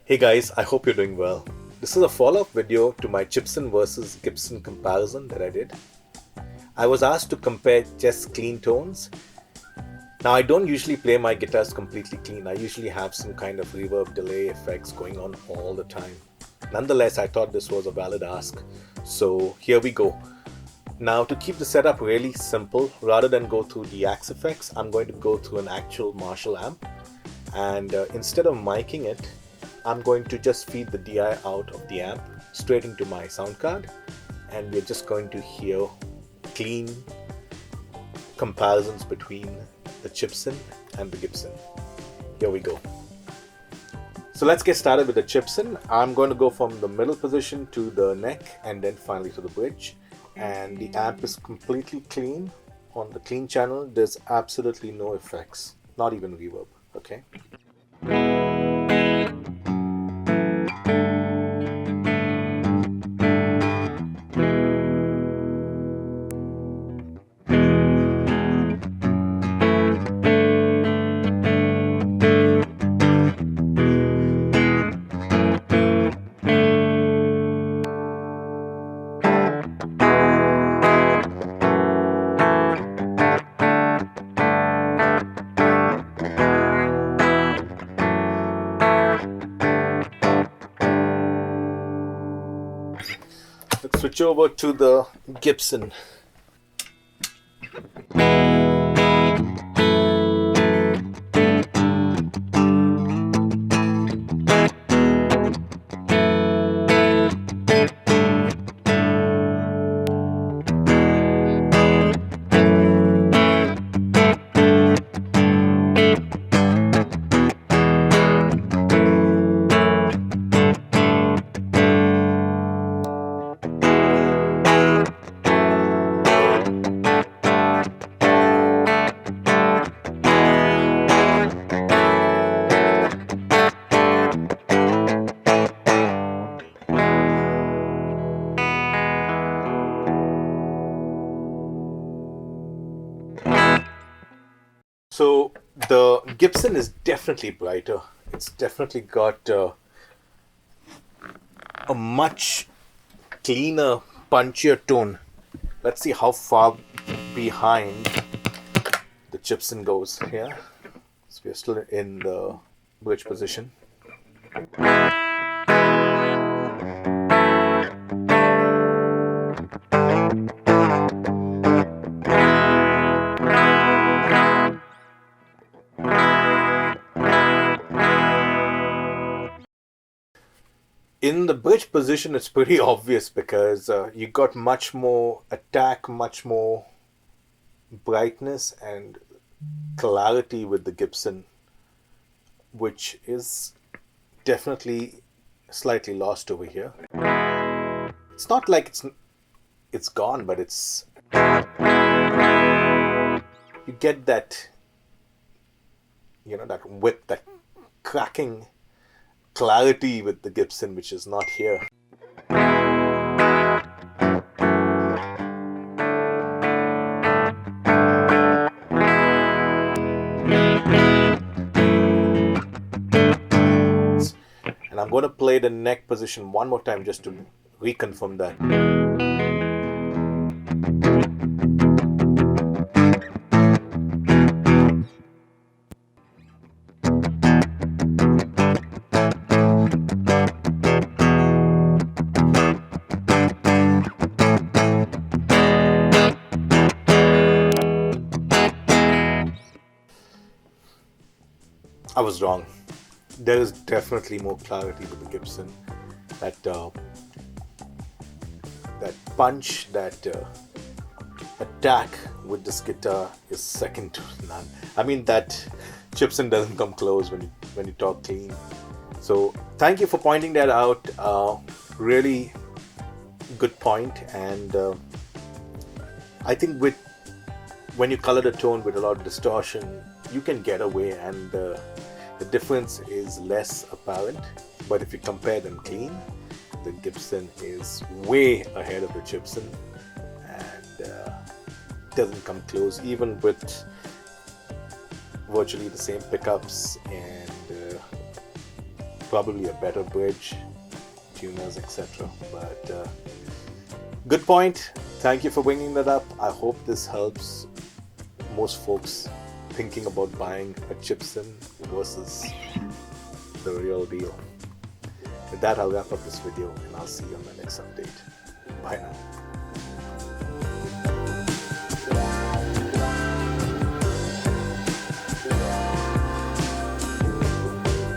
Hey guys, I hope you're doing well. This is a follow-up video to my Chibson versus Gibson comparison that I did. I was asked to compare just clean tones. Now I don't usually play my guitars completely clean. I usually have some kind of reverb delay effects going on all the time. Nonetheless, I thought this was a valid ask. So here we go. Now to keep the setup really simple, rather than go through the Axe effects, I'm going to go through an actual Marshall amp. And instead of miking it, I'm going to just feed the DI out of the amp straight into my sound card, and we're just going to hear clean comparisons between the Chibson and the Gibson. Here we go. So let's get started with the Chibson. I'm going to go from the middle position to the neck and then finally to the bridge. And the amp is completely clean. On the clean channel, there's absolutely no effects, not even reverb. Okay. Let's switch over to the Gibson. So the Gibson is definitely brighter. It's definitely got a much cleaner, punchier tone. Let's see how far behind the Chibson goes here. So we're still in the bridge position. In the bridge position, it's pretty obvious because you got much more attack, much more brightness and clarity with the Gibson, which is definitely slightly lost over here. It's not like it's gone, but it's, you get that, that width, that cracking clarity with the Gibson, which is not here. And I'm going to play the neck position one more time just to reconfirm that. I was wrong. There is definitely more clarity with the Gibson. That punch, that attack with this guitar is second to none. I mean, that Chibson doesn't come close when you talk clean. So thank you for pointing that out. Really good point. And I think when you color the tone with a lot of distortion, you can get away, and the difference is less apparent. But if you compare them clean, the Gibson is way ahead of the Chibson, and doesn't come close, even with virtually the same pickups and probably a better bridge, tuners, etc. But good point. Thank you for bringing that up. I hope this helps most folks thinking about buying a Chibson versus the real deal. With that, I'll wrap up this video and I'll see you on the next update. Bye now.